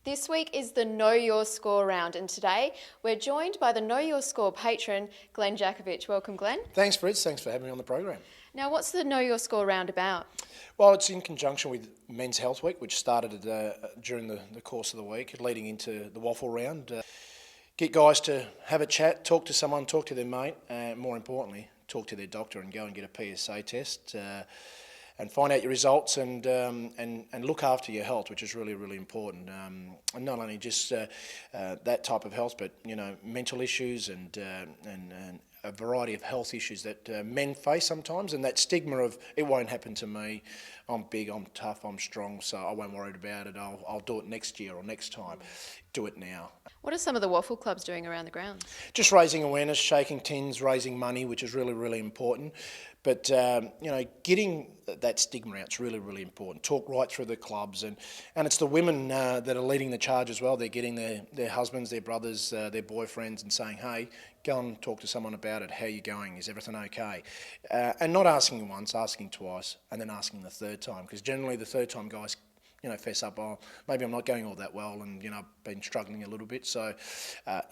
This week is the Know Your Score round, and today we're joined by the Know Your Score patron, Glenn Jakovich. Welcome, Glenn. Thanks, Fritz. Thanks for having me on the program. Now, what's the Know Your Score round about? Well, it's in conjunction with Men's Health Week, which started during the course of the week, leading into the WAFL round. Get guys to have a chat, talk to someone, talk to their mate, and more importantly, talk to their doctor and go and get a PSA test. And find out your results and look after your health, which is really, really important. And not only just that type of health, but mental issues and a variety of health issues that men face sometimes, and that stigma of it won't happen to me. I'm big, I'm tough, I'm strong, so I won't worry about it. I'll do it next year or next time. Do it now. What are some of the WAFL clubs doing around the grounds? Just raising awareness, shaking tins, raising money, which is really, really important. But getting that stigma out is really, really important. Talk right through the clubs, and it's the women that are leading the charge as well. They're getting their husbands, their brothers, their boyfriends, and saying, "Hey, go and talk to someone about it. How are you going? Is everything okay?" And not asking once, asking twice, and then asking the third time, because generally the third time guys fess up, oh, maybe I'm not going all that well, and I've been struggling a little bit. So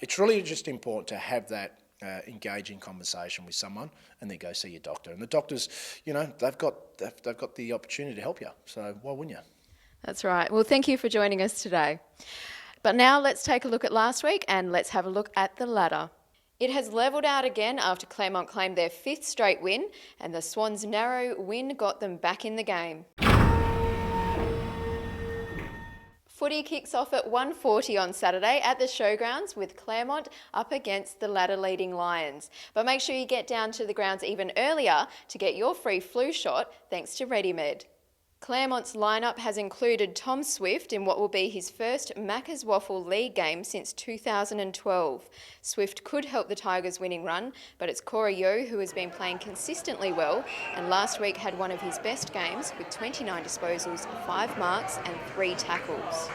it's really just important to have that engaging conversation with someone, and then go see your doctor. And the doctors, they've got the opportunity to help you. So why wouldn't you? That's right. Well, thank you for joining us today. But now let's take a look at last week, and let's have a look at the ladder. It has levelled out again after Claremont claimed their 5th straight win, and the Swans' narrow win got them back in the game. Footy kicks off at 1:40 on Saturday at the Showgrounds, with Claremont up against the ladder-leading Lions. But make sure you get down to the grounds even earlier to get your free flu shot thanks to ReadyMed. Claremont's lineup has included Tom Swift in what will be his first Macca's WAFL League game since 2012. Swift could help the Tigers' winning run, but it's Corey Yeo who has been playing consistently well, and last week had one of his best games with 29 disposals, 5 marks and 3 tackles.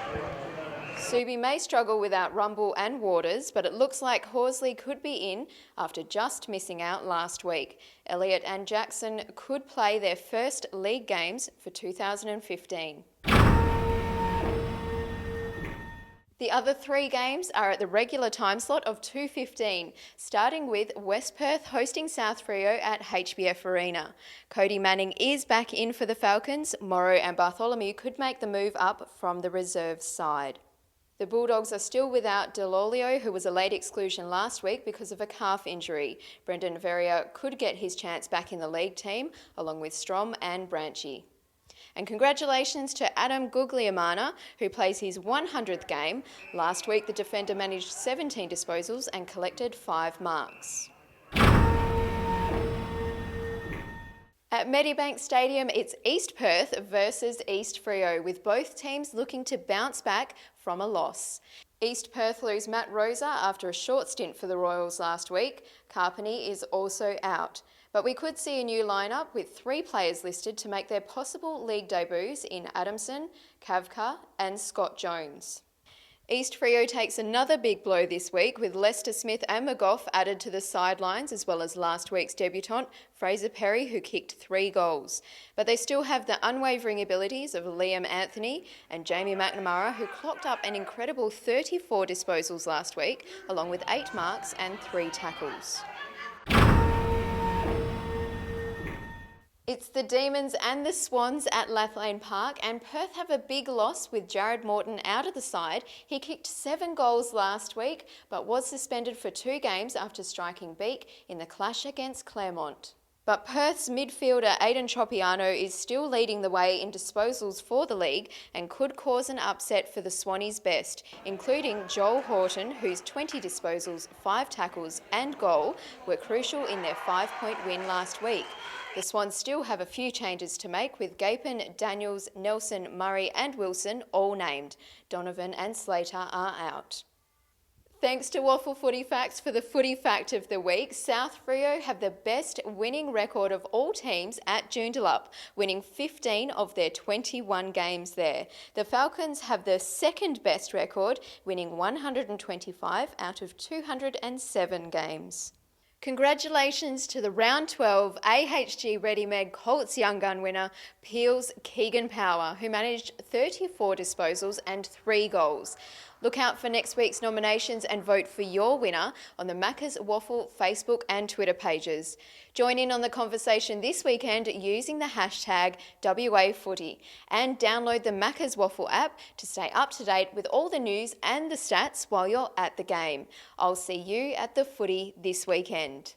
Subi may struggle without Rumble and Waters, but it looks like Horsley could be in after just missing out last week. Elliott and Jackson could play their first league games for 2015. The other 3 games are at the regular time slot of 2:15, starting with West Perth hosting South Freo at HBF Arena. Cody Manning is back in for the Falcons. Morrow and Bartholomew could make the move up from the reserve side. The Bulldogs are still without Delolio, who was a late exclusion last week because of a calf injury. Brendan Verrier could get his chance back in the league team, along with Strom and Branchy. And congratulations to Adam Guglielmana, who plays his 100th game. Last week, the defender managed 17 disposals and collected 5 marks. At Medibank Stadium, it's East Perth versus East Freo, with both teams looking to bounce back from a loss. East Perth lose Matt Rosa after a short stint for the Royals last week. Carpeney is also out. But we could see a new lineup with 3 players listed to make their possible league debuts in Adamson, Kavka and Scott Jones. East Freo takes another big blow this week, with Lester Smith and McGough added to the sidelines, as well as last week's debutant, Fraser Perry, who kicked 3 goals. But they still have the unwavering abilities of Liam Anthony and Jamie McNamara, who clocked up an incredible 34 disposals last week, along with 8 marks and 3 tackles. It's the Demons and the Swans at Lathlane Park, and Perth have a big loss with Jared Morton out of the side. He kicked 7 goals last week, but was suspended for 2 games after striking beak in the clash against Claremont. But Perth's midfielder Aidan Tropiano is still leading the way in disposals for the league and could cause an upset for the Swannies' best, including Joel Horton, whose 20 disposals, 5 tackles and goal were crucial in their 5-point win last week. The Swans still have a few changes to make, with Gapin, Daniels, Nelson, Murray and Wilson all named. Donovan and Slater are out. Thanks to WAFL Footy Facts for the Footy Fact of the Week, South Freo have the best winning record of all teams at Joondalup, winning 15 of their 21 games there. The Falcons have the second best record, winning 125 out of 207 games. Congratulations to the round 12 AHG Ready-Made Colts Young Gun winner, Peel's Keegan Power, who managed 34 disposals and 3 goals. Look out for next week's nominations and vote for your winner on the Macca's WAFL Facebook and Twitter pages. Join in on the conversation this weekend using the hashtag WAFooty and download the Macca's WAFL app to stay up to date with all the news and the stats while you're at the game. I'll see you at the footy this weekend.